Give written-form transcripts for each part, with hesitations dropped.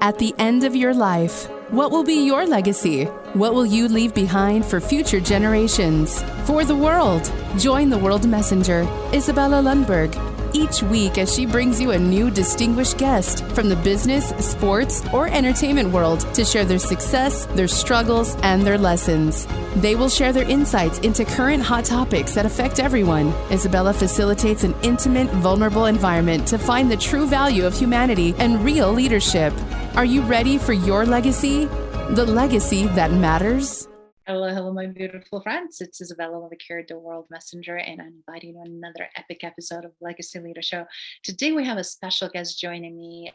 At the end of your life, what will be your legacy? What will you leave behind for future generations? For the world, join the World Messenger, Izabela Lundberg, each week as she brings you a new distinguished guest from the business, sports, or entertainment world to share their success, their struggles, and their lessons. They will share their insights into current hot topics that affect everyone. Izabela facilitates an intimate, vulnerable environment to find the true value of humanity and real leadership. Are you ready for your legacy? The legacy that matters? Hello, my beautiful friends. It's Izabela Lundberg, the World Messenger, and I'm inviting you on another epic episode of Legacy Leader Show. Today, we have a special guest joining me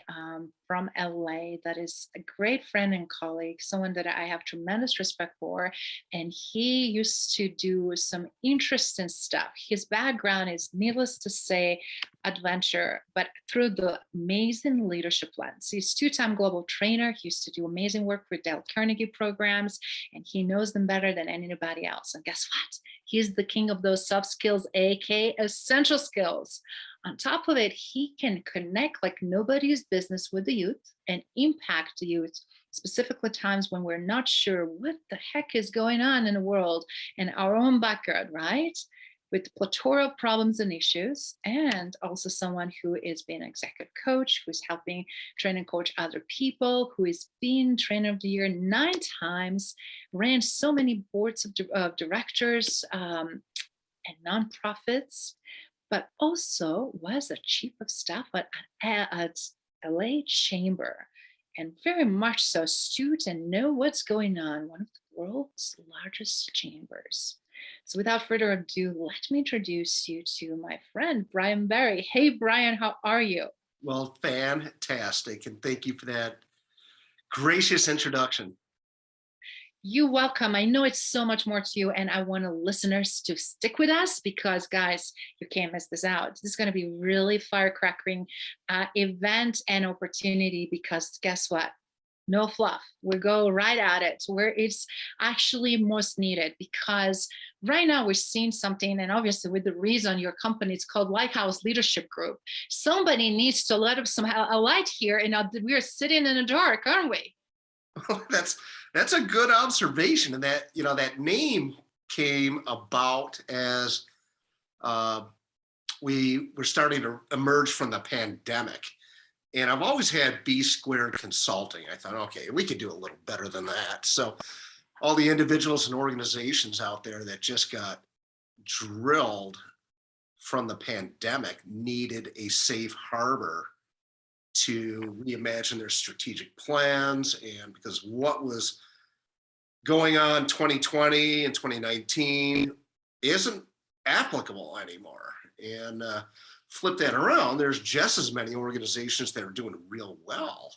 from LA that is a great friend and colleague, someone that I have tremendous respect for, and he used to do some interesting stuff. His background is, needless to say, adventure, but through the amazing leadership lens. He's two-time global trainer. He used to do amazing work for Dale Carnegie programs, and he knows them better than anybody else. And guess what? He's the king of those soft skills, aka essential skills. On top of it, he can connect like nobody's business with the youth and impact the youth, specifically times when we're not sure what the heck is going on in the world and our own backyard, right? With plethora of problems and issues, and also someone who is being an executive coach, who's helping train and coach other people, who is being trainer of the year 9 times, ran so many boards of directors and nonprofits, but also was a chief of staff at LA Chamber, and very much so astute and know what's going on, one of the world's largest chambers. So without further ado, let me introduce you to my friend, Brian Barry. Hey, Brian, how are you? Well, fantastic. And thank you for that gracious introduction. You're welcome. I know it's so much more to you, and I want the listeners to stick with us because, guys, you can't miss this out. This is going to be really firecrackering event and opportunity because guess what? No fluff. We go right at it where it's actually most needed, because right now we're seeing something, and obviously with the reason your company is called Lighthouse Leadership Group, somebody needs to let up a light here, and we are sitting in the dark, aren't we? Well, that's a good observation, and that that name came about as we were starting to emerge from the pandemic. And I've always had B Squared Consulting. I thought, okay, we could do a little better than that. So all the individuals and organizations out there that just got drilled from the pandemic needed a safe harbor to reimagine their strategic plans. And because what was going on 2020 and 2019 isn't applicable anymore. And flip that around, there's just as many organizations that are doing real well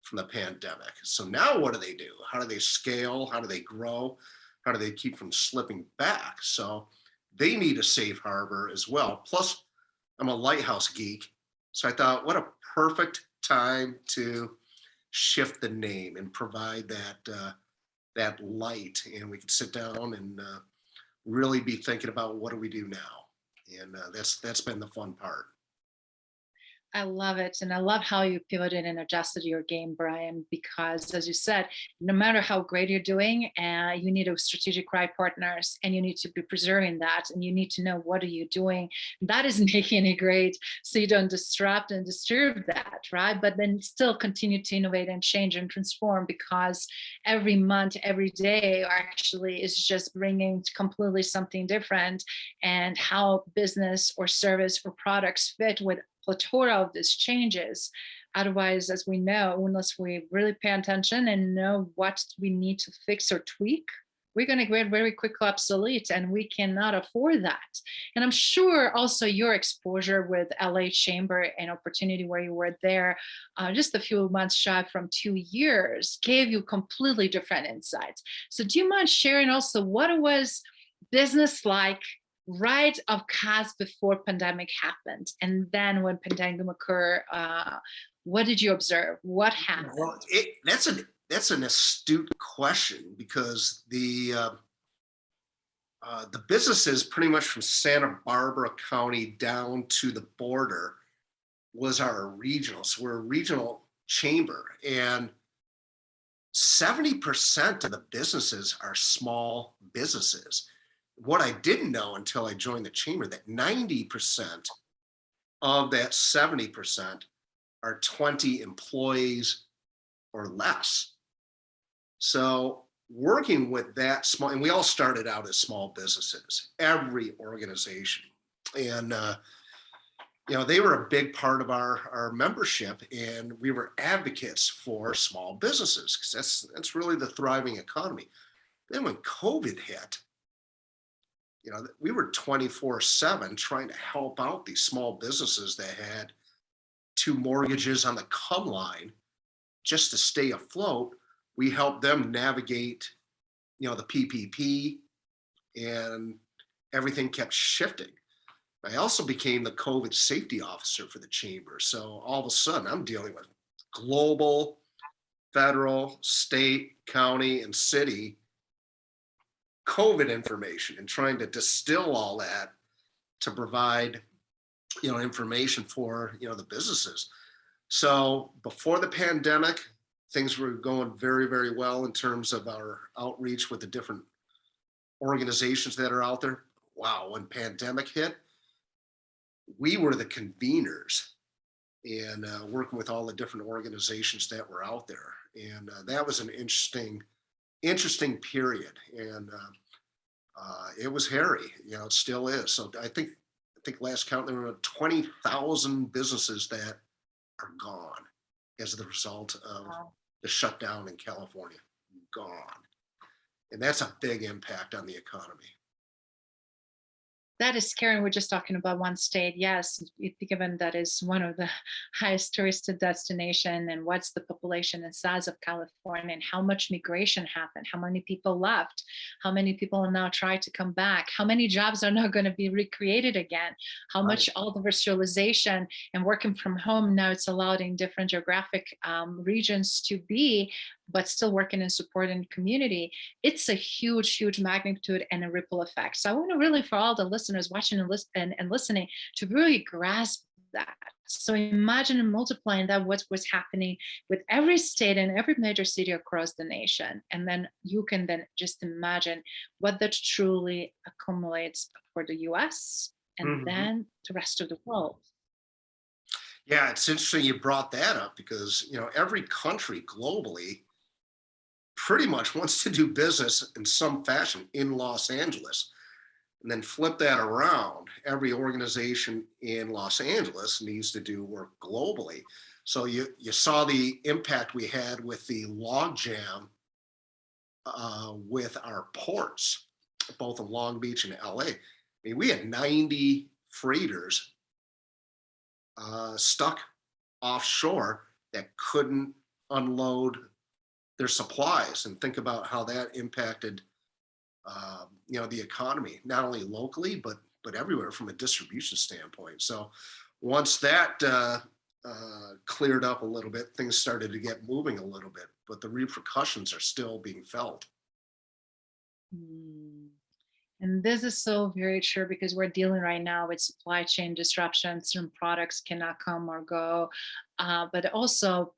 from the pandemic. So now what do? How do they scale? How do they grow? How do they keep from slipping back? So they need a safe harbor as well. Plus, I'm a Lighthouse geek. So I thought, what a perfect time to shift the name and provide that light. And we could sit down and really be thinking about what do we do now? And that's been the fun part. I love it. And I love how you pivoted and adjusted your game, Brian, because as you said, no matter how great you're doing, you need a strategic right partners, and you need to be preserving that, and you need to know what are you doing that is making it great so you don't disrupt and disturb that, right? But then still continue to innovate and change and transform, because every month, every day actually is just bringing completely something different, and how business or service or products fit with plethora of these changes. Otherwise, as we know, unless we really pay attention and know what we need to fix or tweak, we're going to get very quickly obsolete, and we cannot afford that. And I'm sure also your exposure with LA Chamber and opportunity where you were there just a few months shy from 2 years gave you completely different insights. So do you mind sharing also what it was business like right of cusp before pandemic happened, and then when pandemic occurred, what did you observe? What happened? Well, that's an astute question, because the businesses pretty much from Santa Barbara County down to the border was our regional. So we're a regional chamber, and 70% of the businesses are small businesses. What I didn't know until I joined the chamber, that 90% of that 70% are 20 employees or less. So working with that small, and we all started out as small businesses, every organization. And, they were a big part of our membership, and we were advocates for small businesses because that's really the thriving economy. Then when COVID hit, we were 24/7 trying to help out these small businesses that had two mortgages on the come line just to stay afloat. We helped them navigate, the PPP, and everything kept shifting. I also became the COVID safety officer for the chamber. So all of a sudden, I'm dealing with global, federal, state, county, and city COVID information and trying to distill all that to provide, information for, the businesses. So before the pandemic, things were going very, very well in terms of our outreach with the different organizations that are out there. Wow, when pandemic hit, we were the conveners and working with all the different organizations that were out there. And that was an interesting period. And it was hairy, it still is. So I think last count, there were 20,000 businesses that are gone as the result of the shutdown in California. Gone. And that's a big impact on the economy. That is scary. We're just talking about one state. Yes, given that is one of the highest touristed destination, and what's the population and size of California, and how much migration happened, how many people left, how many people are now trying to come back, how many jobs are now going to be recreated again, how much all the virtualization and working from home now it's allowed in different geographic regions to be, but still working and supporting community. It's a huge magnitude and a ripple effect. So I want to really, for all the listeners watching and listening, to really grasp that. So imagine and multiplying that what's happening with every state and every major city across the nation. And then you can then just imagine what that truly accumulates for the US and then the rest of the world. Yeah, it's interesting you brought that up because, every country globally pretty much wants to do business in some fashion in Los Angeles. And then flip that around. Every organization in Los Angeles needs to do work globally. So you saw the impact we had with the logjam with our ports, both in Long Beach and LA. I mean, we had 90 freighters stuck offshore that couldn't unload their supplies, and think about how that impacted the economy, not only locally but everywhere from a distribution standpoint. So once that cleared up a little bit, things started to get moving a little bit, but the repercussions are still being felt. And this is so very true because we're dealing right now with supply chain disruptions. Certain products cannot come or go, but also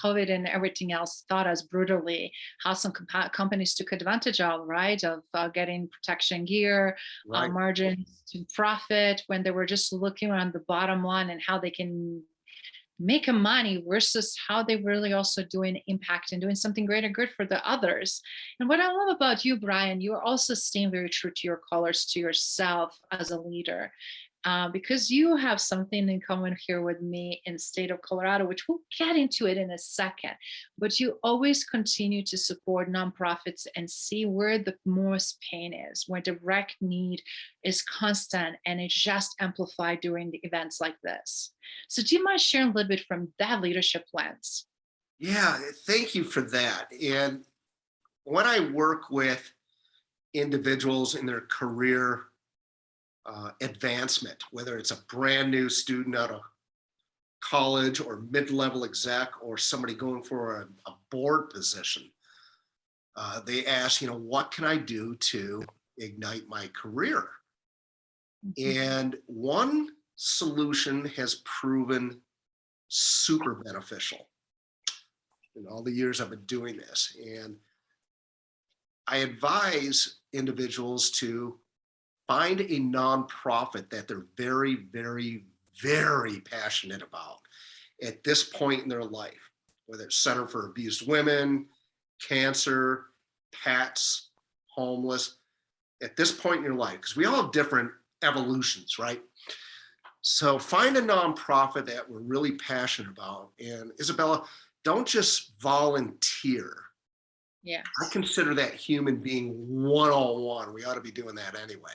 COVID and everything else taught us brutally how some companies took advantage of, right? Of getting protection gear, Right. margins to profit when they were just looking on the bottom line and how they can make a money versus how they really also doing impact and doing something greater good for the others. And what I love about you, Brian, you are also staying very true to your colors, to yourself as a leader. Because you have something in common here with me in the state of Colorado, which we'll get into it in a second, but you always continue to support nonprofits and see where the most pain is, where direct need is constant, and it's just amplified during the events like this. So do you mind sharing a little bit from that leadership lens? Yeah, thank you for that. And when I work with individuals in their career advancement, whether it's a brand new student out of college or mid-level exec or somebody going for a board position, they ask, what can I do to ignite my career? And one solution has proven super beneficial. in all the years I've been doing this. And I advise individuals to find a nonprofit that they're very, very, very passionate about at this point in their life, whether it's Center for Abused Women, cancer, pets, homeless, at this point in your life, because we all have different evolutions, right? So find a nonprofit that we're really passionate about. And Izabela, don't just volunteer. Yes. I consider that human being 101. We ought to be doing that anyway.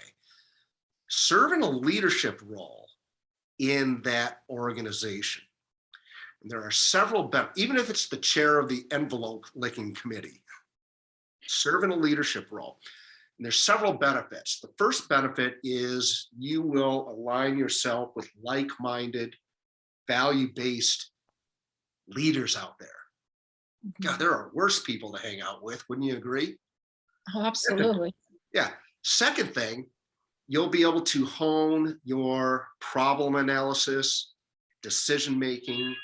Serve in a leadership role in that organization. And there are several, even if it's the chair of the envelope licking committee, serve in a leadership role. And there's several benefits. The first benefit is you will align yourself with like-minded, value-based leaders out there. God, there are worse people to hang out with. Wouldn't you agree? Oh, absolutely. Yeah. Second thing, you'll be able to hone your problem analysis, decision-making,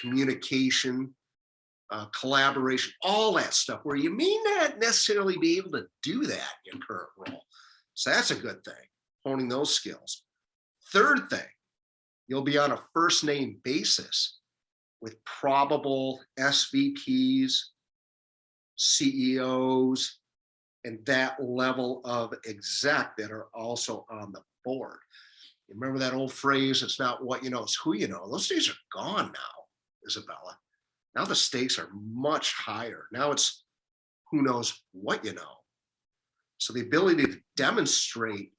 communication, collaboration, all that stuff, where you may not necessarily be able to do that in your current role. So that's a good thing, honing those skills. Third thing, you'll be on a first name basis with probable SVPs, CEOs, and that level of exec that are also on the board. You remember that old phrase, it's not what you know, it's who you know. Those days are gone now, Izabela. Now the stakes are much higher. Now it's who knows what you know. So the ability to demonstrate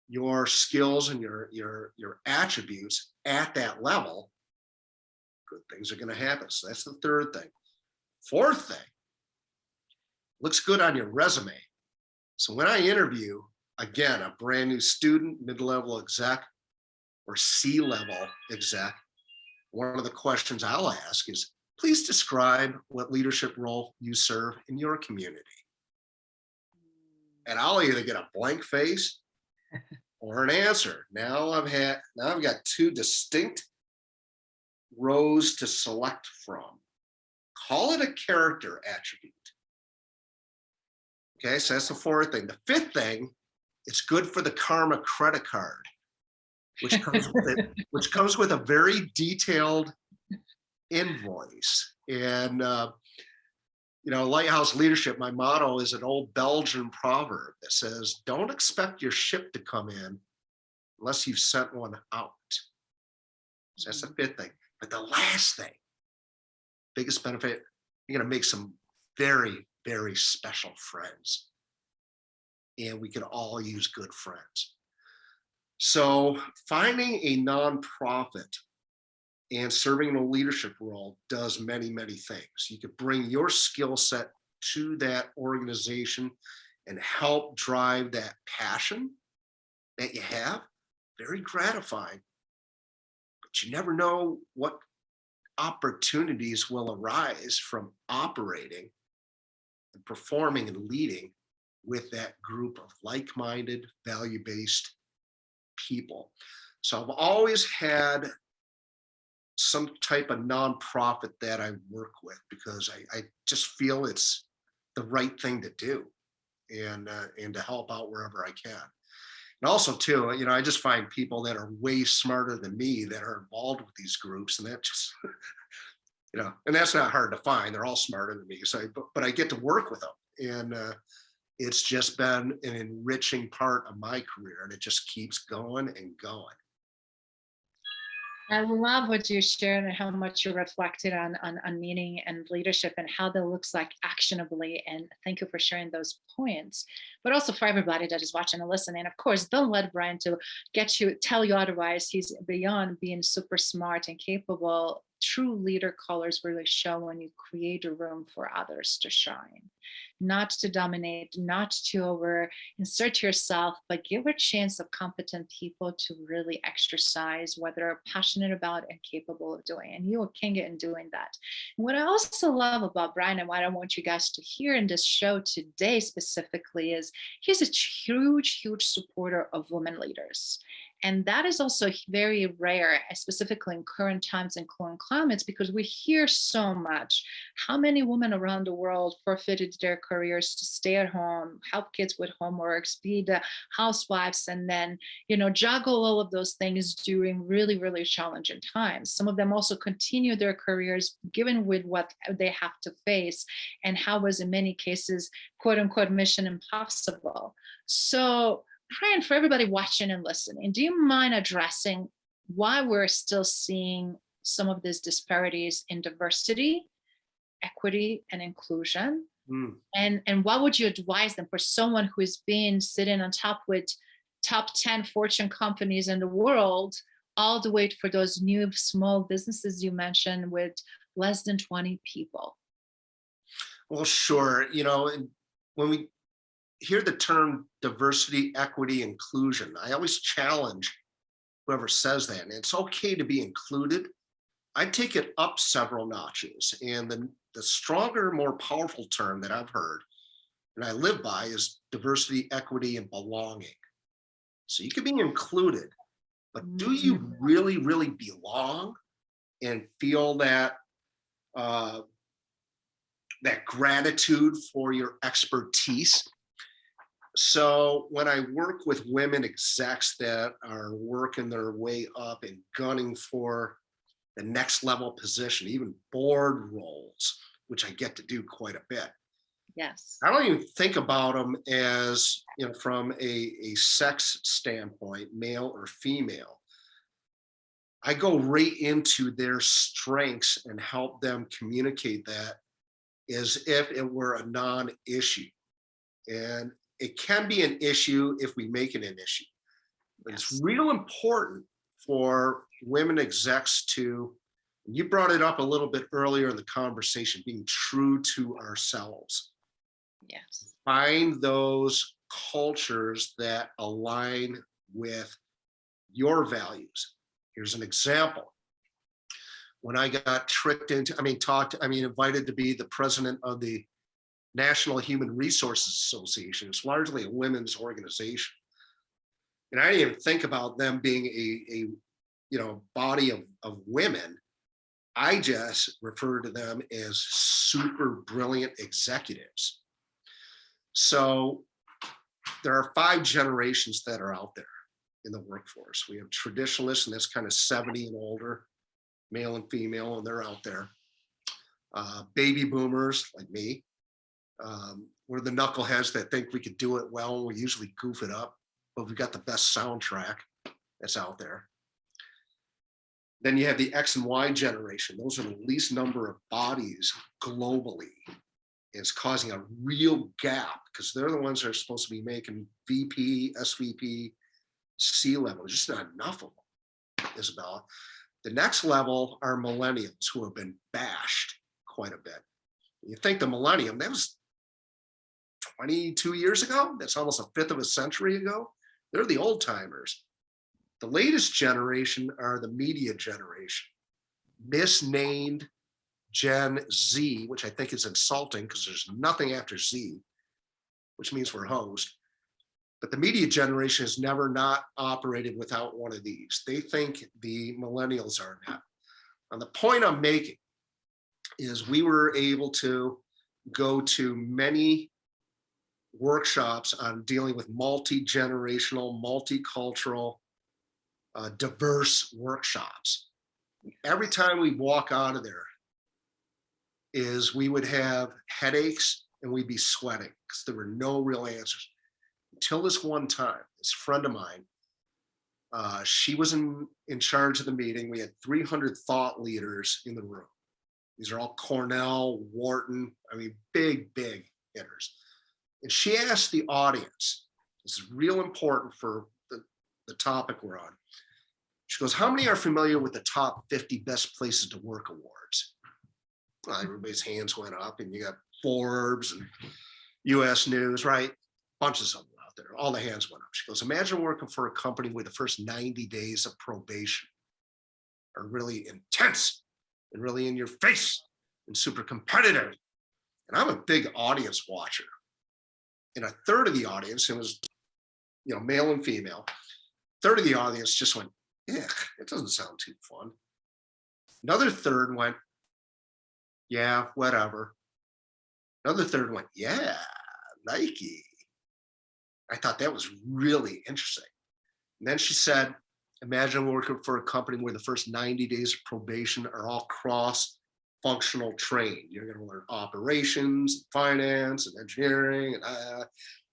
your skills and your attributes at that level, good things are going to happen. So that's the third thing. Fourth thing, looks good on your resume. So when I interview, again, a brand new student, mid-level exec, or C-level exec, one of the questions I'll ask is, please describe what leadership role you serve in your community. And I'll either get a blank face or an answer. Now I've got two distinct rows to select from. Call it a character attribute. Okay, so that's the fourth thing. The fifth thing, it's good for the karma credit card, which comes with a very detailed invoice. And Lighthouse leadership, my motto is an old Belgian proverb that says, don't expect your ship to come in unless you've sent one out. So that's the fifth thing. But the last thing, biggest benefit, you're going to make some very, very special friends. And we can all use good friends. So finding a nonprofit and serving in a leadership role does many, many things. You could bring your skill set to that organization and help drive that passion that you have. Very gratifying. But you never know what opportunities will arise from operating and performing and leading with that group of like-minded, value-based people. So I've always had some type of nonprofit that I work with because I just feel it's the right thing to do and to help out wherever I can. And also too, I just find people that are way smarter than me that are involved with these groups, and that just, and that's not hard to find. They're all smarter than me. So, but I get to work with them, and it's just been an enriching part of my career, and it just keeps going and going. I love what you shared and how much you reflected on meaning and leadership and how that looks like actionably. And thank you for sharing those points. But also for everybody that is watching and listening. Of course, don't let Brian tell you otherwise. He's beyond being super smart and capable. True leader colors really show when you create a room for others to shine, not to dominate, not to insert yourself, but give a chance of competent people to really exercise what they're passionate about and capable of doing. And you can get in doing that. And what I also love about Brian and what I want you guys to hear in this show today specifically is he's a huge, huge supporter of women leaders. And that is also very rare, specifically in current times and current climates, because we hear so much how many women around the world forfeited their careers to stay at home, help kids with homeworks, be the housewives, and then, juggle all of those things during really, really challenging times. Some of them also continue their careers given with what they have to face, and how was in many cases, quote unquote, mission impossible. So, Brian, for everybody watching and listening, do you mind addressing why we're still seeing some of these disparities in diversity, equity, and inclusion? And what would you advise them, for someone who has been sitting on top with top 10 Fortune companies in the world, all the way for those new small businesses you mentioned with less than 20 people? Well, sure. When we hear the term diversity, equity, inclusion, I always challenge whoever says that. And it's okay to be included. I take it up several notches. And the stronger, more powerful term that I've heard and I live by is diversity, equity, and belonging. So you can be included, but do you really, really belong and feel that that gratitude for your expertise? So when I work with women execs that are working their way up and gunning for the next level position, even board roles, which I get to do quite a bit. Yes. I don't even think about them as, from a sex standpoint, male or female. I go right into their strengths and help them communicate that as if it were a non-issue. And it can be an issue if we make it an issue. But it's real important for women execs to, you brought it up a little bit earlier in the conversation, being true to ourselves. Yes. Find those cultures that align with your values. Here's an example. When I got invited to be the president of the National Human Resources Association. It's largely a women's organization. And I didn't even think about them being a body of women. I just refer to them as super brilliant executives. So there are 5 generations that are out there in the workforce. We have traditionalists, and that's kind of 70 and older, male and female, and they're out there. Baby boomers like me. We're the knuckleheads that think we could do it well, and we usually goof it up, but we've got the best soundtrack that's out there. Then you have the X and Y generation. Those are the least number of bodies globally. It's causing a real gap because they're the ones that are supposed to be making VP, SVP, C-level. There's just not enough of them, Izabela. The next level are millennials who have been bashed quite a bit. You think the millennium, that was 22 years ago? That's almost a fifth of a century ago. They're the old timers. The latest generation are the media generation, misnamed Gen Z, which I think is insulting because there's nothing after Z, which means we're host. But the media generation has never not operated without one of these. They think the millennials are not. And the point I'm making is we were able to go to many workshops on dealing with multi-generational, multicultural, diverse workshops. Every time we walk out of there is we would have headaches and we'd be sweating because there were no real answers. Until this one time, this friend of mine, she was in charge of the meeting. We had 300 thought leaders in the room. These are all Cornell, Wharton, big hitters. And she asked the audience, this is real important for the topic we're on. She goes, how many are familiar with the top 50 best places to work awards? Well, everybody's hands went up, and you got Forbes and US News, right? Bunches of them out there. All the hands went up. She goes, imagine working for a company where the first 90 days of probation are really intense and really in your face and super competitive. And I'm a big audience watcher. And a third of the audience, it was, male and female, third of the audience just went, yeah, it doesn't sound too fun. Another third went, Yeah, whatever. Another third went, yeah, Nike. I thought that was really interesting. And then she said, imagine working for a company where the first 90 days of probation are all cross functional trained. You're going to learn operations, finance, and engineering, and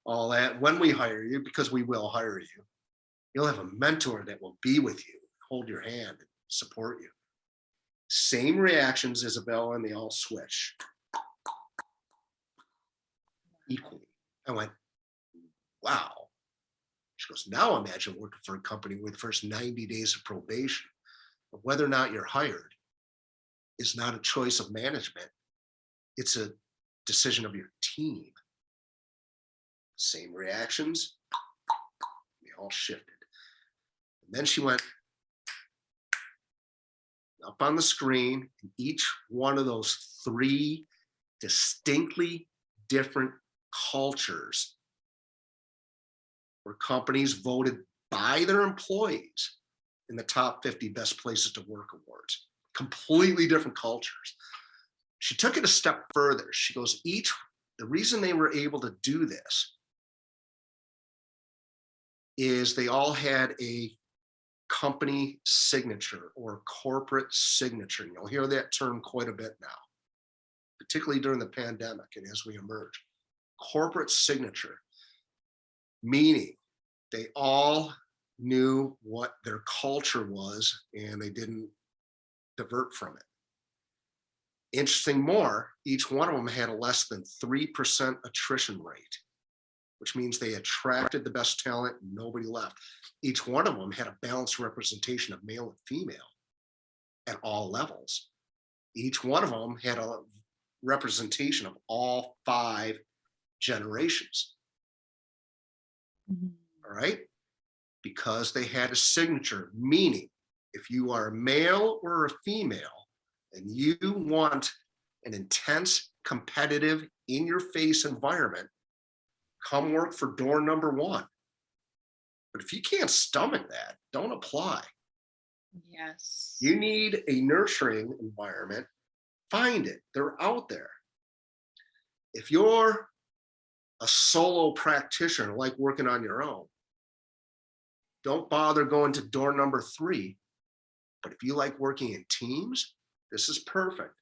all that. When we hire you, because we will hire you, you'll have a mentor that will be with you, hold your hand, and support you. Same reactions, Izabela, and they all switch equally. I went, wow. She goes, now imagine working for a company where the first 90 days of probation, but whether or not you're hired is not a choice of management. It's a decision of your team. Same reactions, they all shifted. And then she went up on the screen, and each one of those 3 distinctly different cultures where companies voted by their employees in the top 50 best places to work awards. Completely different cultures. She took it a step further. She goes, the reason they were able to do this is they all had a company signature or corporate signature. And you'll hear that term quite a bit now, particularly during the pandemic and as we emerge. Corporate signature, meaning they all knew what their culture was and they didn't divert from it. Interesting more, each one of them had a less than 3% attrition rate, which means they attracted the best talent and nobody left. Each one of them had a balanced representation of male and female at all levels. Each one of them had a representation of all 5 generations. Mhm. All right? Because they had a signature, meaning if you are a male or a female and you want an intense, competitive, in your face environment, come work for door number 1. But if you can't stomach that, don't apply. Yes. You need a nurturing environment, find it. They're out there. If you're a solo practitioner, like working on your own, don't bother going to door number 3. But if you like working in teams, this is perfect.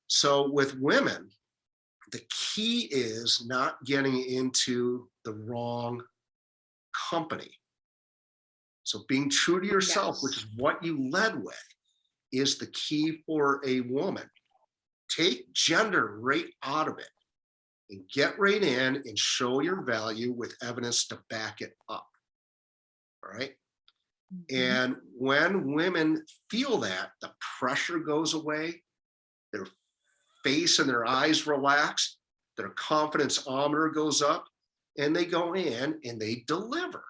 So with women, the key is not getting into the wrong company. So being true to yourself, Yes. which is what you led with, is the key for a woman. Take gender right out of it and get right in and show your value with evidence to back it up. All right. Mhm. And when women feel that, the pressure goes away, their face and their eyes relax, their confidence-ometer goes up, and they go in and they deliver.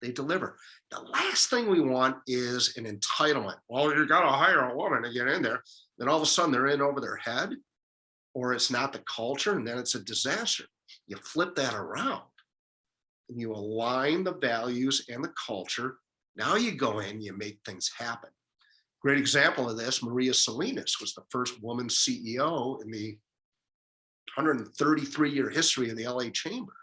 They deliver. The last thing we want is an entitlement. Well, you got to hire a woman to get in there. Then all of a sudden they're in over their head, or it's not the culture, and then it's a disaster. You flip that around and you align the values and the culture. Now you go in, you make things happen. Great example of this, Maria Salinas was the first woman CEO in the 133-year history of the LA Chamber.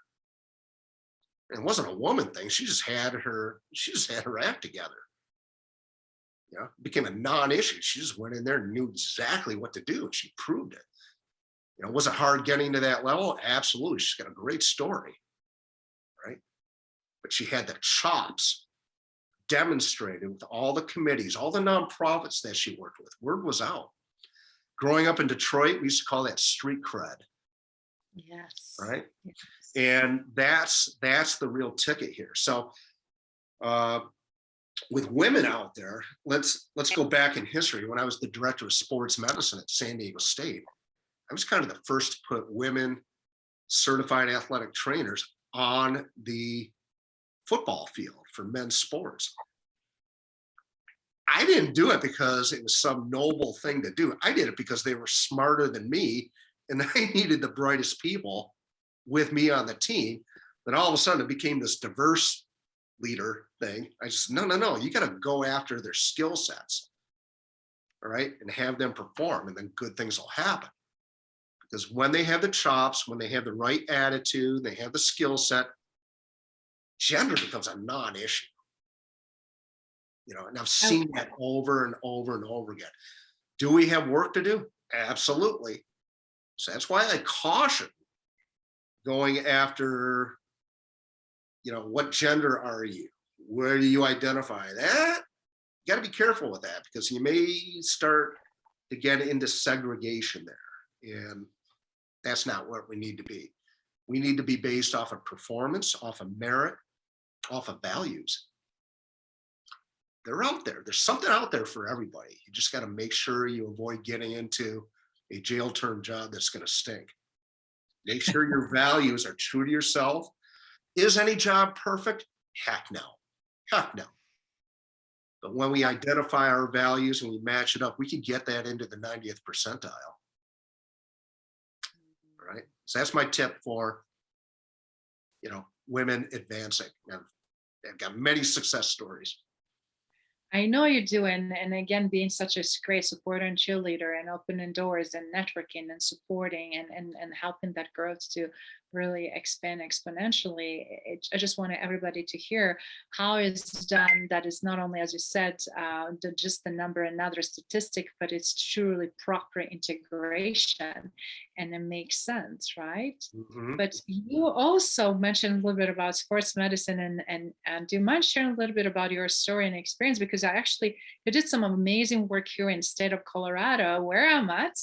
And it wasn't a woman thing. She just had her act together. You know, it became a non-issue. She just went in there and knew exactly what to do, and she proved it. You know, was it hard getting to that level? Absolutely. She's got a great story, right? But she had the chops demonstrated with all the committees, all the nonprofits that she worked with. Word was out. Growing up in Detroit, we used to call that street cred, Yes. right? Yes. And that's the real ticket here. So with women out there, let's go back in history. When I was the director of sports medicine at San Diego State, I was kind of the first to put women certified athletic trainers on the football field for men's sports. I didn't do it because it was some noble thing to do. I did it because they were smarter than me and I needed the brightest people with me on the team. Then all of a sudden it became this diverse leader thing. I just, no, you got to go after their skill sets. all right, and have them perform, and then good things will happen. Because when they have the chops, when they have the right attitude, they have the skill set, gender becomes a non-issue. And I've seen that over and over and over again. Do we have work to do? Absolutely. So that's why I caution going after, what gender are you? Where do you identify? That you got to be careful with that, because you may start to get into segregation there. And that's not what we need to be. We need to be based off of performance, off of merit, off of values. They're out there. There's something out there for everybody. You just got to make sure you avoid getting into a jail term job that's going to stink. Make sure your values are true to yourself. Is any job perfect? Heck no. Heck no. But when we identify our values and we match it up, we can get that into the 90th percentile. All right. So that's my tip for, women advancing. I've got many success stories. I know you do. And again, being such a great supporter and cheerleader and opening doors and networking and supporting and helping that growth to really expand exponentially. I just want everybody to hear how it's done. That is not only, as you said, just the number, another statistic, but it's truly proper integration, and it makes sense, right? Mm-hmm. But you also mentioned a little bit about sports medicine, and do you mind sharing a little bit about your story and experience? Because you did some amazing work here in the state of Colorado, where I'm at,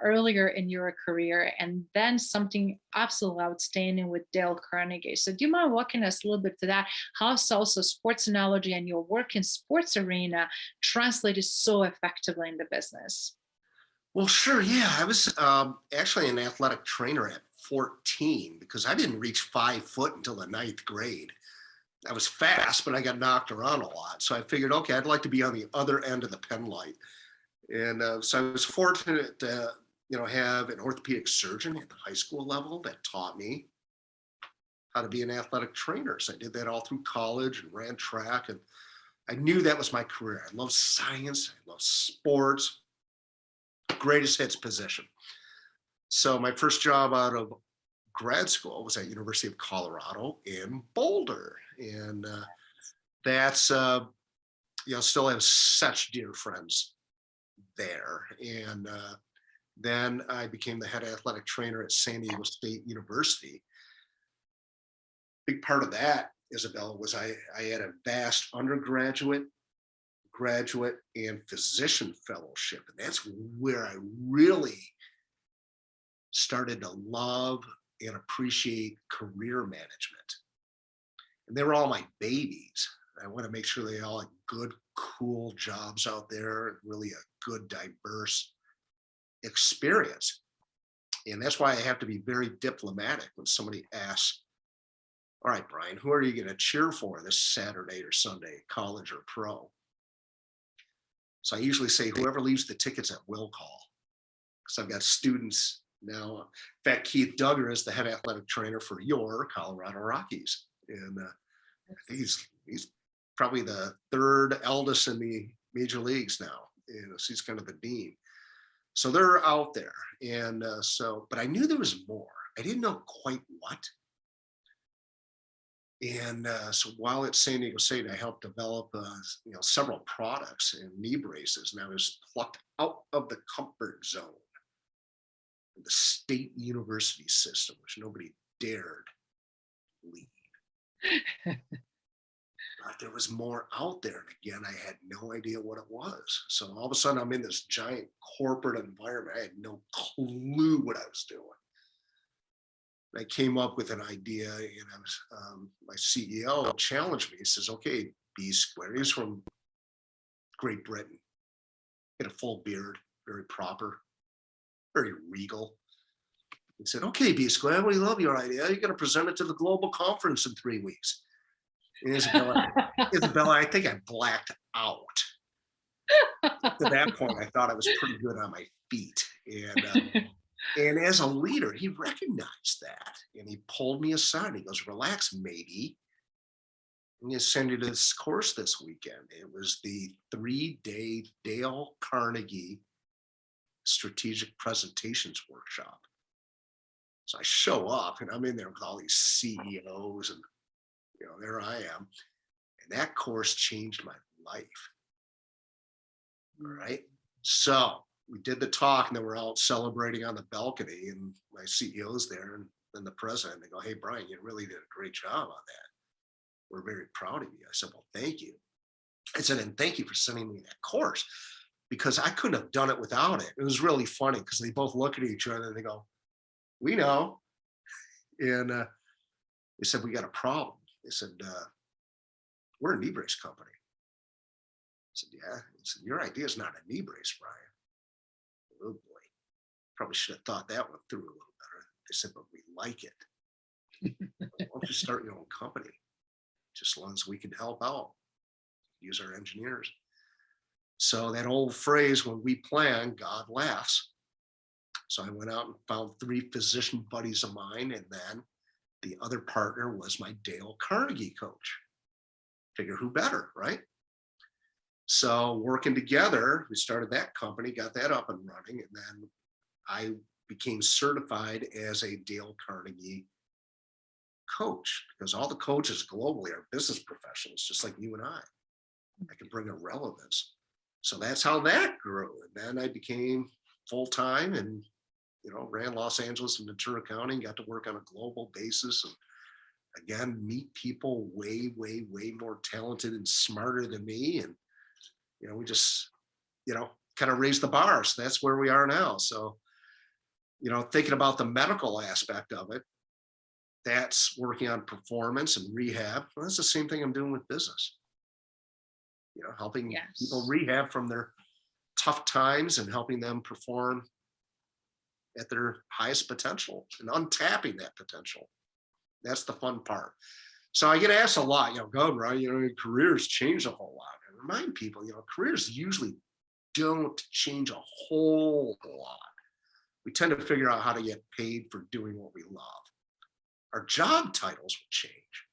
earlier in your career, and then something absolutely outstanding with Dale Carnegie. So do you mind walking us a little bit to that? How also sports analogy and your work in sports arena translated so effectively in the business? Well, sure. Yeah. I was actually an athletic trainer at 14, because I didn't reach 5 foot until the 9th grade. I was fast, but I got knocked around a lot. So I figured, okay, I'd like to be on the other end of the pen light. And so I was fortunate to, have an orthopedic surgeon at the high school level that taught me how to be an athletic trainer. So I did that all through college and ran track. And I knew that was my career. I love science. I love sports. Greatest hits position. So my first job out of grad school was at University of Colorado in Boulder. And that's, still have such dear friends there. And then I became the head athletic trainer at San Diego State University. Big part of that, Izabela, was I had a vast undergraduate, graduate, and physician fellowship. And that's where I really started to love and appreciate career management. And they were all my babies. I want to make sure they all had good, cool jobs out there, really a good, diverse experience. And that's why I have to be very diplomatic when somebody asks, all right, Brian, who are you going to cheer for this Saturday or Sunday, college or pro? So I usually say, whoever leaves the tickets at will call. Because I've got students now. In fact, Keith Duggar is the head athletic trainer for your Colorado Rockies. And he's probably the third eldest in the major leagues now. So he's kind of the dean. So they're out there. And but I knew there was more. I didn't know quite what. And so while at San Diego State, I helped develop several products and knee braces, and I was plucked out of the comfort zone of the state university system, which nobody dared leave. But there was more out there, and again, I had no idea what it was. So all of a sudden, I'm in this giant corporate environment. I had no clue what I was doing. I came up with an idea, and I was, my CEO challenged me. He says, okay, B Square. He's from Great Britain. He had a full beard, very proper, very regal. He said, okay, B Square, we love your idea. You're going to present it to the global conference in 3 weeks. And Izabela, I think I blacked out. At that point, I thought I was pretty good on my feet. And as a leader, he recognized that, and he pulled me aside. He goes, relax, matey. I'm going to send you to this course this weekend. It was the 3-day Dale Carnegie Strategic Presentations Workshop. So I show up and I'm in there with all these CEOs and, there I am. And that course changed my life. All right. So we did the talk and then we're out celebrating on the balcony and my CEO's there and then the president, they go, "Hey, Brian, you really did a great job on that. We're very proud of you." I said, "Well, thank you." I said, "And thank you for sending me that course because I couldn't have done it without it." It was really funny because they both look at each other and they go, "We know." And they said, "We got a problem." They said, "We're a knee brace company." I said, "Yeah." He said, "Your idea is not a knee brace, Brian." Oh boy, probably should have thought that one through a little better. They said, "But we like it." "Why don't you start your own company? Just as long as we can help out, use our engineers." So that old phrase, when we plan, God laughs. So I went out and found 3 physician buddies of mine, and then the other partner was my Dale Carnegie coach. Figure who better, right? So working together, we started that company, got that up and running, and then I became certified as a Dale Carnegie coach because all the coaches globally are business professionals, just like you and I. I can bring a relevance. So that's how that grew. And then I became full-time and, ran Los Angeles and Ventura County, got to work on a global basis. And again, meet people way, way, way more talented and smarter than me. And, we just, kind of raised the bar. So that's where we are now. So, thinking about the medical aspect of it, that's working on performance and rehab. Well, that's the same thing I'm doing with business. Helping people rehab from their tough times and helping them perform at their highest potential and untapping that potential. That's the fun part. So I get asked a lot, "God, Ryan, your careers change a whole lot." I remind people, careers usually don't change a whole lot. We tend to figure out how to get paid for doing what we love. Our job titles will change.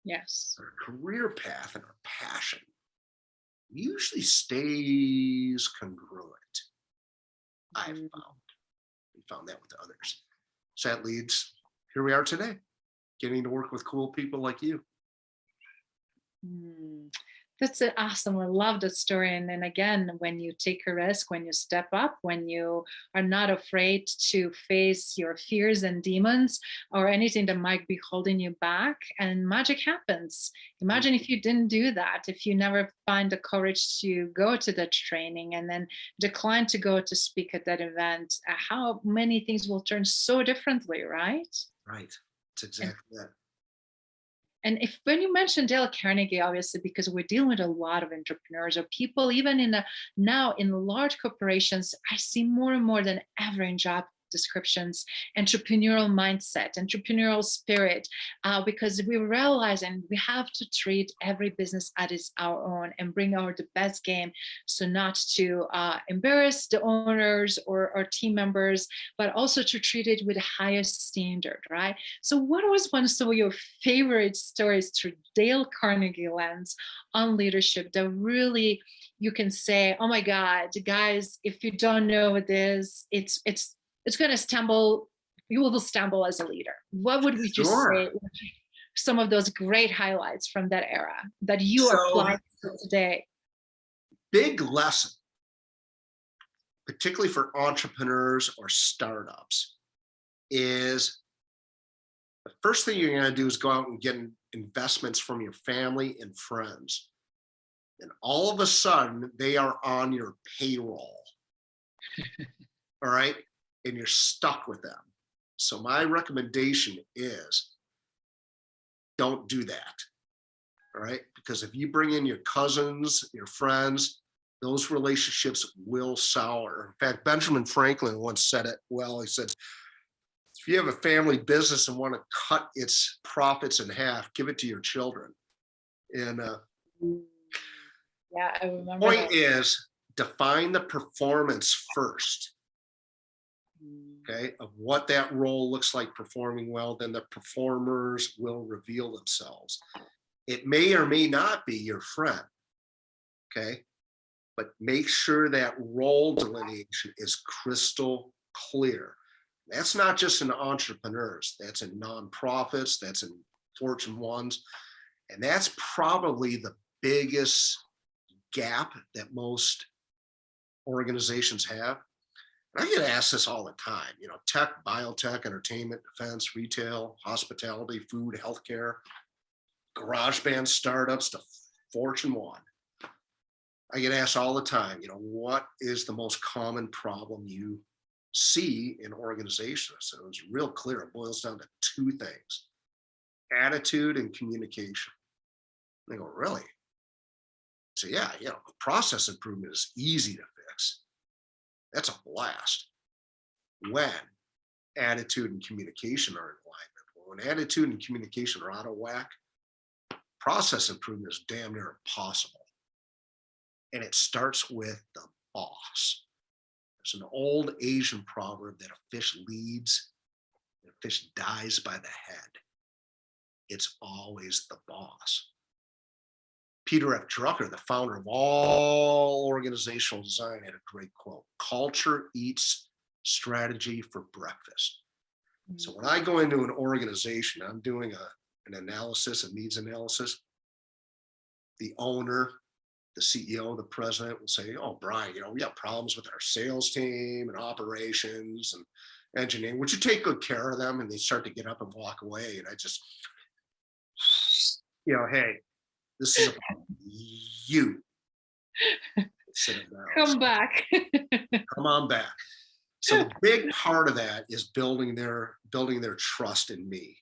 Yes. Our career path and our passion usually stays congruent. I've found. We found that with others. So that leads, here we are today, getting to work with cool people like you. That's awesome. I love the story. And then again, when you take a risk, when you step up, when you are not afraid to face your fears and demons or anything that might be holding you back, and magic happens. Imagine if you didn't do that, if you never find the courage to go to the training and then decline to go to speak at that event, how many things will turn so differently, right? Right. It's exactly that. And when you mentioned Dale Carnegie, obviously, because we're dealing with a lot of entrepreneurs or people, even now in large corporations, I see more and more than ever in job descriptions, entrepreneurial mindset, entrepreneurial spirit, because we realize and we have to treat every business as our own and bring our the best game. So not to embarrass the owners or team members, but also to treat it with the highest standard, right? So what was one of some of your favorite stories through Dale Carnegie lens on leadership that really you can say, "Oh my God, guys, if you don't know what this, it's going to stumble, you will stumble as a leader"? What would we just say some of those great highlights from that era that you apply to today? Big lesson, particularly for entrepreneurs or startups, is the first thing you're going to do is go out and get investments from your family and friends. And all of a sudden, they are on your payroll. All right? And you're stuck with them. So my recommendation is don't do that. All right? Because if you bring in your cousins, your friends, those relationships will sour. In fact, Benjamin Franklin once said it well. He said, if you have a family business and want to cut its profits in half, give it to your children. And yeah, I remember. The point is, define the performance first. Okay, of what that role looks like performing well, then the performers will reveal themselves. It may or may not be your friend, okay? But make sure that role delineation is crystal clear. That's not just in entrepreneurs, that's in nonprofits, that's in Fortune ones. And that's probably the biggest gap that most organizations have. And I get asked this all the time, tech, biotech, entertainment, defense, retail, hospitality, food, healthcare, garage band startups to Fortune 1. I get asked all the time, what is the most common problem you see in organizations? So it's real clear. It boils down to two things: attitude and communication. They go, really? So yeah, process improvement is easy to fix. That's a blast when attitude and communication are in alignment. When attitude and communication are out of whack, process improvement is damn near impossible. And it starts with the boss. There's an old Asian proverb that a fish leads and a fish dies by the head. It's always the boss. Peter F. Drucker, the founder of all organizational design, had a great quote: culture eats strategy for breakfast. So when I go into an organization, I'm doing an analysis, a needs analysis. The owner, the CEO, the president will say, oh, Brian, we have problems with our sales team and operations and engineering. Would you take good care of them? And they start to get up and walk away. And I just, hey, this is about you. Come back. Come on back. So the big part of that is building their trust in me.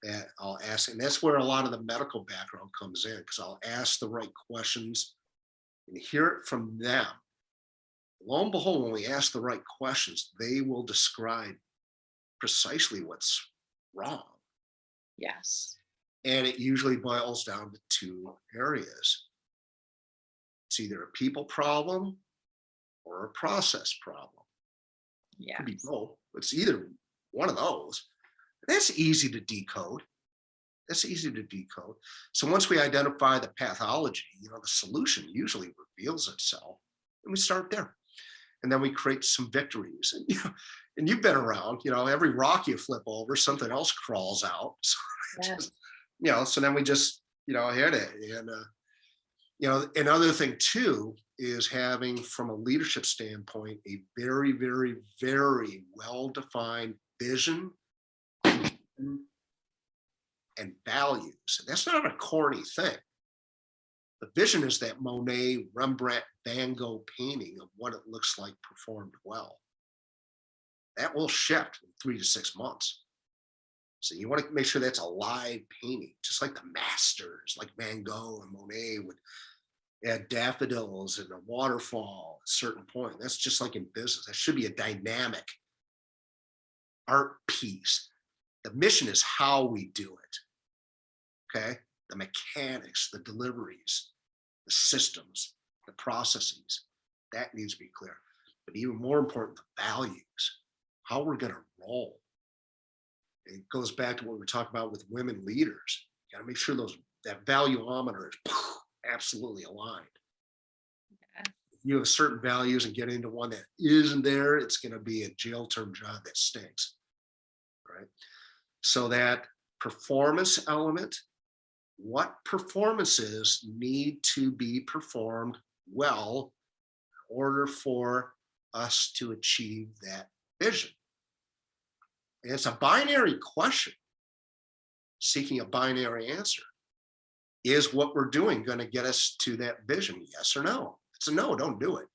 That I'll ask, and that's where a lot of the medical background comes in, because I'll ask the right questions and hear it from them. Lo and behold, when we ask the right questions, they will describe precisely what's wrong. Yes. And it usually boils down to two areas. It's either a people problem or a process problem. Yeah. It could be both. It's either one of those. That's easy to decode. So once we identify the pathology, the solution usually reveals itself, and we start there. And then we create some victories. And you've been around, every rock you flip over, something else crawls out. So, so then we just, hit it. And, another thing too is having, from a leadership standpoint, a very, very, very well-defined vision and values. And that's not a corny thing. The vision is that Monet, Rembrandt, Van Gogh painting of what it looks like performed well. That will shift in 3 to 6 months. So you want to make sure that's a live painting, just like the masters, like Van Gogh and Monet would add daffodils and a waterfall at a certain point. That's just like in business. That should be a dynamic art piece. The mission is how we do it, okay? The mechanics, the deliveries, the systems, the processes, that needs to be clear. But even more important, the values, how we're gonna roll. It goes back to what we were talking about with women leaders. You gotta make sure that valueometer is absolutely aligned. Yeah. If you have certain values and get into one that isn't there, it's gonna be a jail term job that stinks, right? So that performance element, what performances need to be performed well in order for us to achieve that vision? And it's a binary question, seeking a binary answer. Is what we're doing going to get us to that vision? Yes or no? If it's a no, don't do it.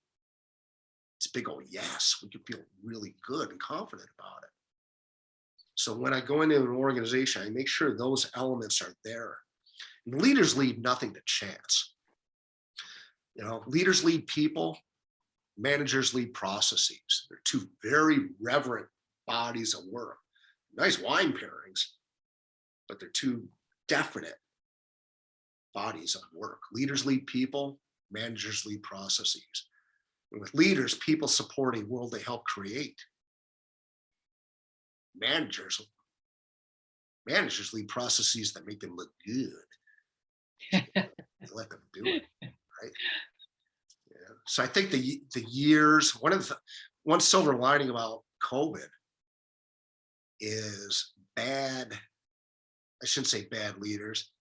It's a big old yes. We can feel really good and confident about it. So when I go into an organization, I make sure those elements are there. And leaders leave nothing to chance. Leaders lead people, managers lead processes. They're two very reverent bodies of work. Nice wine pairings, but they're two definite bodies of work. Leaders lead people, managers lead processes. And with leaders, people support a world they help create. Managers lead processes that make them look good. Let them do it, right? Yeah. So I think the years, one silver lining about COVID is I shouldn't say bad leaders,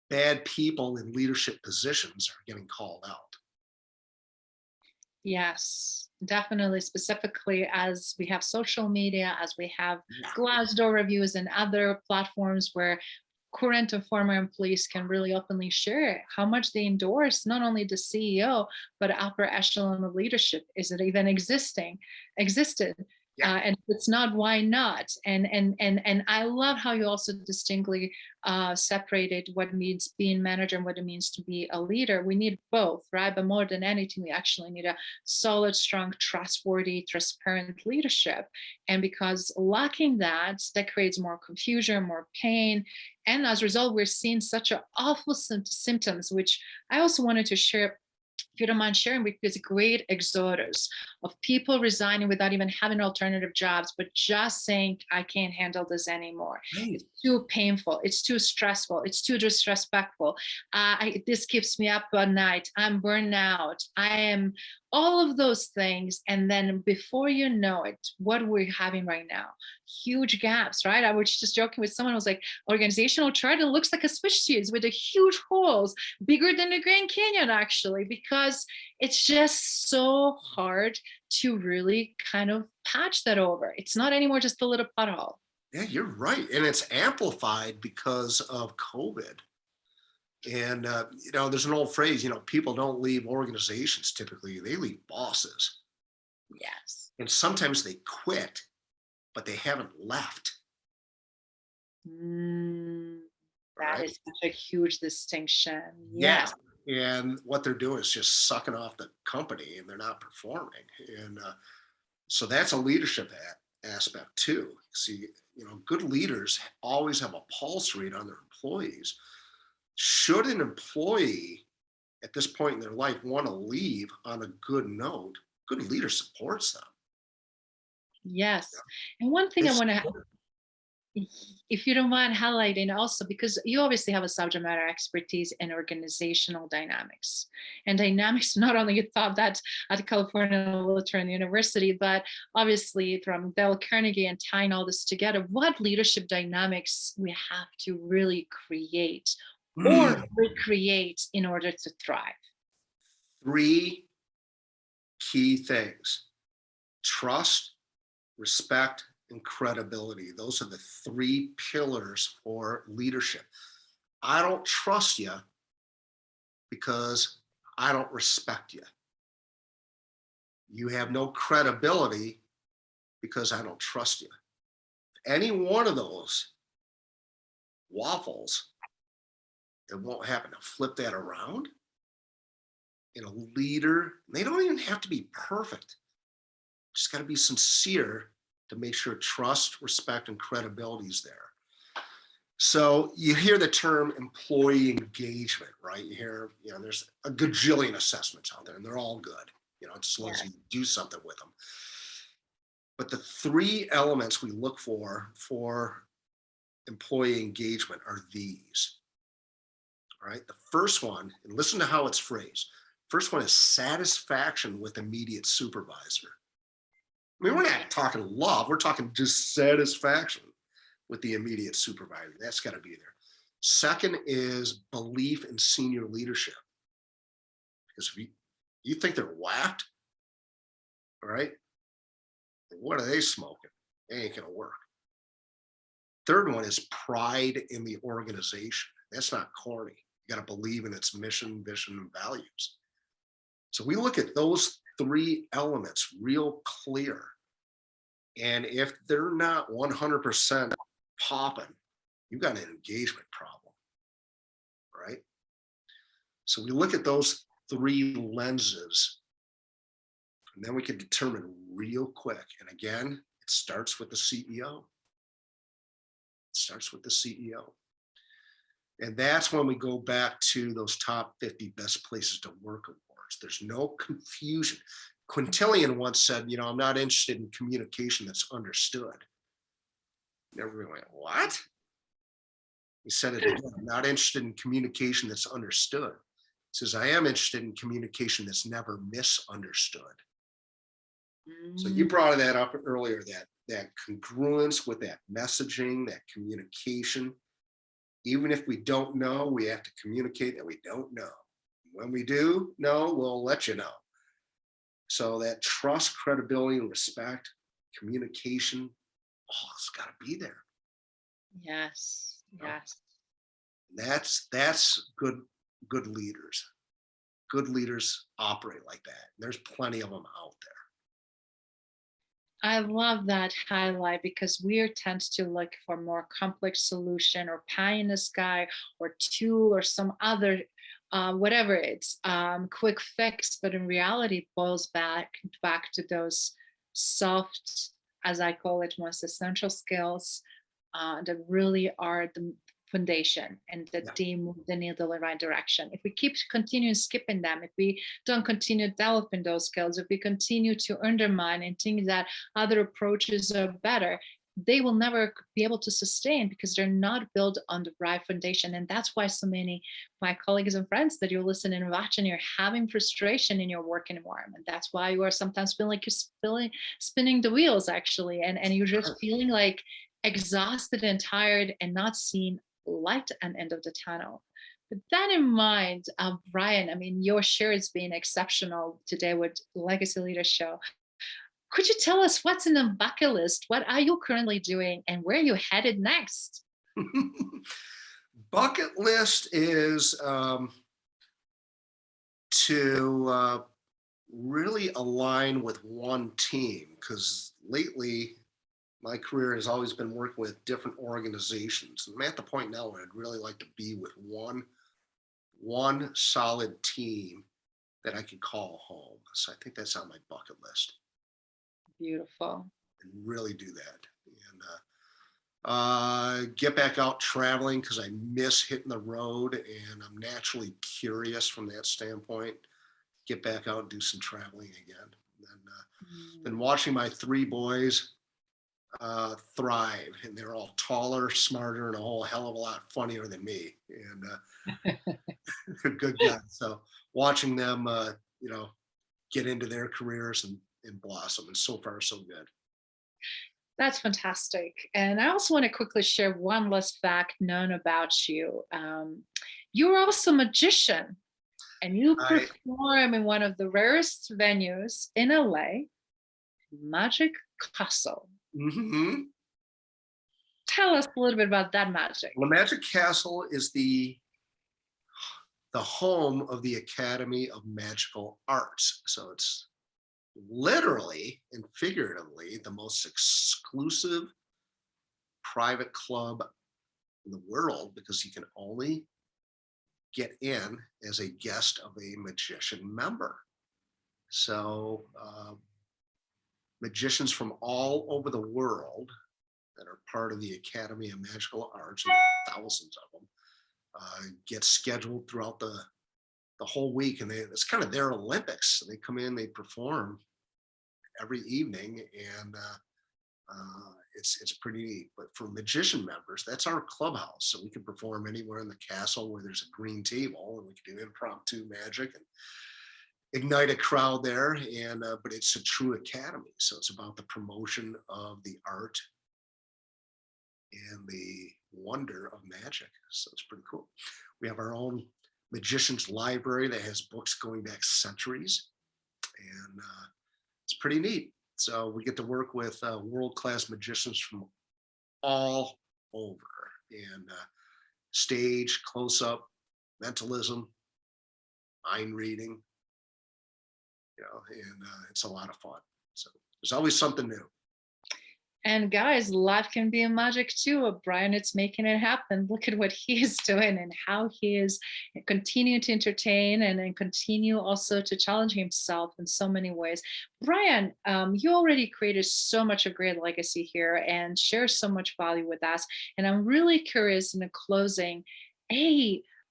bad people in leadership positions are getting called out. Yes, definitely. Specifically, as we have social media, as we have Yeah. Glassdoor reviews and other platforms where current and former employees can really openly share how much they endorse not only the CEO but upper echelon of leadership. Is it even existed? Yeah. And if it's not, why not? And I love how you also distinctly separated what means being manager and what it means to be a leader. We need both, right? But more than anything, we actually need a solid, strong, trustworthy, transparent leadership. And because lacking that, that creates more confusion, more pain. And as a result, we're seeing such an awful symptoms, which I also wanted to share, if you don't mind sharing, because a great exodus of people resigning without even having alternative jobs, but just saying, I can't handle this anymore. Right. It's too painful. It's too stressful. It's too disrespectful. This keeps me up at night. I'm burned out. I am all of those things. And then before you know it, what we're having right now, huge gaps, right? I was just joking with someone who was like, organizational chart, it looks like a Swiss cheese with a huge holes, bigger than the Grand Canyon, actually, because it's just so hard to really kind of patch that over. It's not anymore just a little pothole. Yeah, you're right. And it's amplified because of COVID. And, there's an old phrase, people don't leave organizations typically, they leave bosses. Yes. And sometimes they quit, but they haven't left. That Right? is such a huge distinction. Yeah. Yes. And what they're doing is just sucking off the company and they're not performing. And so that's a leadership aspect too. See, good leaders always have a pulse read on their employees. Should an employee at this point in their life want to leave on a good note, good leader supports them. Yes. And one thing I It's want to, if you don't mind highlighting also, because you obviously have a subject matter expertise in organizational dynamics and dynamics, not only you taught that at California Lutheran University, but obviously from Dale Carnegie, and tying all this together, what leadership dynamics we have to really create or recreate in order to thrive. Three key things: trust, respect, and credibility. Those are the three pillars for leadership. I don't trust you because I don't respect you. You have no credibility because I don't trust you. Any one of those waffles, it won't happen. To flip that around, and a leader, they don't even have to be perfect. Just got to be sincere to make sure trust, respect, and credibility is there. So you hear the term employee engagement, right? You hear, there's a gajillion assessments out there, and they're all good, just as long as you do something with them. But the three elements we look for employee engagement are these. All right. The first one, and listen to how it's phrased. First one is satisfaction with immediate supervisor. I mean, we're not talking love, we're talking just satisfaction with the immediate supervisor. That's got to be there. Second is belief in senior leadership. Because if you think they're whacked, all right, what are they smoking? They ain't going to work. Third one is pride in the organization. That's not corny. You got to believe in its mission, vision, and values. So we look at those three elements real clear. And if they're not 100% popping, you've got an engagement problem, right? So we look at those three lenses, and then we can determine real quick. And again, it starts with the CEO. It starts with the CEO. And that's when we go back to those top 50 best places to work awards. There's no confusion. Quintilian once said, I'm not interested in communication that's understood. And everyone went, what? He said it again, I'm not interested in communication that's understood. He says, I am interested in communication that's never misunderstood. So you brought that up earlier, that congruence with that messaging, that communication. Even if we don't know, we have to communicate that we don't know. When we do know, we'll let you know. So that trust, credibility, and respect, communication, it's got to be there. Yes. Yes. That's good leaders. Good leaders operate like that. There's plenty of them out there. I love that highlight, because we tend to look for more complex solution or pie in the sky or tool or some other whatever it's quick fix, but in reality it boils back to those soft, as I call it, most essential skills that really are the foundation, and that they move the needle in the right direction. If we keep continuing skipping them, if we don't continue developing those skills, if we continue to undermine and think that other approaches are better, they will never be able to sustain, because they're not built on the right foundation. And that's why so many my colleagues and friends that you're listening and watching, you're having frustration in your working environment. That's why you are sometimes feeling like you're spinning the wheels, actually, and you're just feeling like exhausted and tired and not seeing light at the end of the tunnel. With that in mind, Brian, I mean, your share has been exceptional today with Legacy Leader Show. Could you tell us what's in the bucket list? What are you currently doing, and where are you headed next? Bucket list is to really align with one team, because lately my career has always been working with different organizations. And I'm at the point now where I'd really like to be with one solid team that I can call home. So I think that's on my bucket list. Beautiful. And really do that. And get back out traveling, because I miss hitting the road, and I'm naturally curious from that standpoint. Get back out and do some traveling again. And been watching my three boys thrive, and they're all taller, smarter, and a whole hell of a lot funnier than me, and they're good guys. So watching them get into their careers and blossom, and so far so good. That's fantastic. And I also want to quickly share one last fact known about you. You're also a magician, and you perform in one of the rarest venues in LA, Magic Castle. Mm-hmm. Tell us a little bit about that magic. Well, the Magic Castle is the home of the Academy of Magical Arts. So it's literally and figuratively the most exclusive private club in the world, because you can only get in as a guest of a magician member. So magicians from all over the world that are part of the Academy of Magical Arts, and thousands of them, get scheduled throughout the whole week, and it's kind of their Olympics. They come in, they perform every evening, and it's pretty neat. But for magician members, that's our clubhouse, so we can perform anywhere in the castle where there's a green table, and we can do impromptu magic and ignite a crowd there. And but it's a true academy, so it's about the promotion of the art and the wonder of magic. So it's pretty cool. We have our own magician's library that has books going back centuries, and it's pretty neat. So we get to work with world-class magicians from all over, and stage, close-up, mentalism, mind reading, and it's a lot of fun. So there's always something new. And guys, life can be a magic too. Brian, it's making it happen. Look at what he is doing and how he is continuing to entertain and continue also to challenge himself in so many ways. Brian, you already created so much of great legacy here and share so much value with us. And I'm really curious in the closing,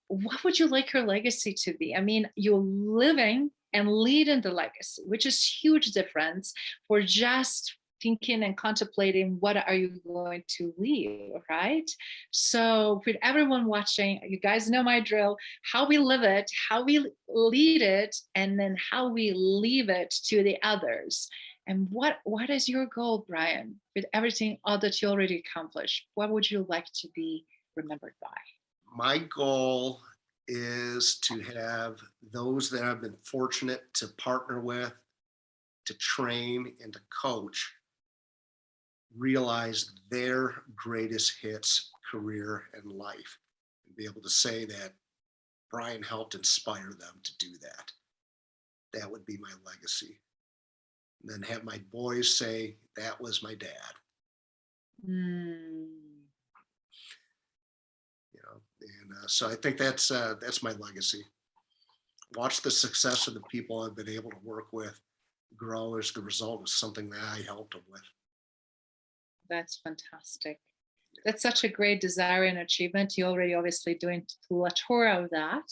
what would you like your legacy to be? I mean, you're living and leading the legacy, which is huge difference for just thinking and contemplating what are you going to leave, right? So with everyone watching, you guys know my drill: how we live it, how we lead it, and then how we leave it to the others. And what is your goal, Brian, with everything all that you already accomplished? What would you like to be remembered by? My goal is to have those that I've been fortunate to partner with, to train and to coach, realize their greatest hits, career, and life, and be able to say that Brian helped inspire them to do that. That would be my legacy. And then have my boys say, that was my dad. Mm. You know, and so I think that's my legacy. Watch the success of the people I've been able to work with grow as the result of something that I helped them with. That's fantastic. That's such a great desire and achievement. You're already obviously doing a plethora of that.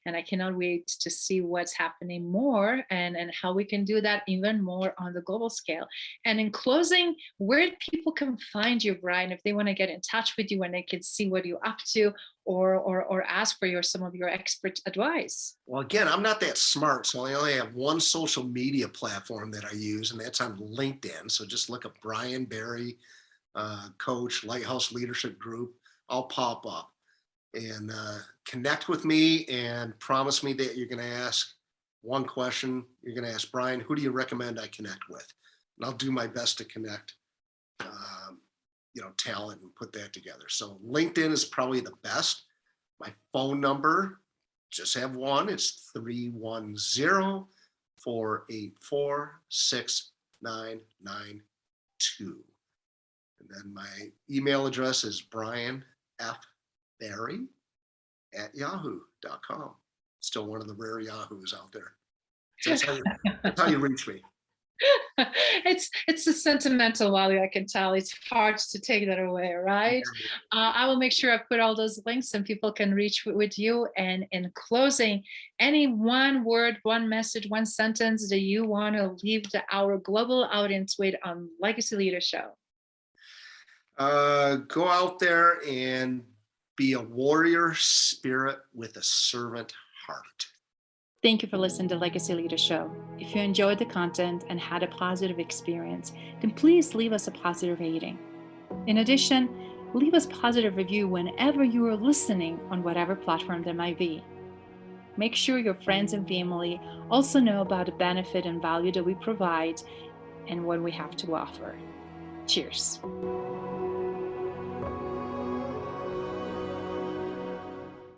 And I cannot wait to see what's happening more and how we can do that even more on the global scale. And in closing, where people can find you, Brian, if they want to get in touch with you and they can see what you're up to, or ask for some of your expert advice. Well, again, I'm not that smart, so I only have one social media platform that I use, and that's on LinkedIn. So just look up Brian Barry, coach, Lighthouse Leadership Group. I'll pop up and connect with me, and promise me that you're going to ask one question. You're going to ask, Brian, who do you recommend I connect with? And I'll do my best to connect, talent and put that together. So LinkedIn is probably the best. My phone number, just have one. It's 310-484-6992. And then my email address is brianfbarry@yahoo.com. Still one of the rare Yahoos out there. So that's how you reach me. It's a sentimental value, I can tell. It's hard to take that away, right? I will make sure I put all those links and people can reach with you. And in closing, any one word, one message, one sentence that you want to leave our global audience with on Legacy Leader Show? Go out there and be a warrior spirit with a servant heart. Thank you for listening to Legacy Leader Show. If you enjoyed the content and had a positive experience, then please leave us a positive rating. In addition, leave us a positive review whenever you are listening on whatever platform there might be. Make sure your friends and family also know about the benefit and value that we provide and what we have to offer. Cheers.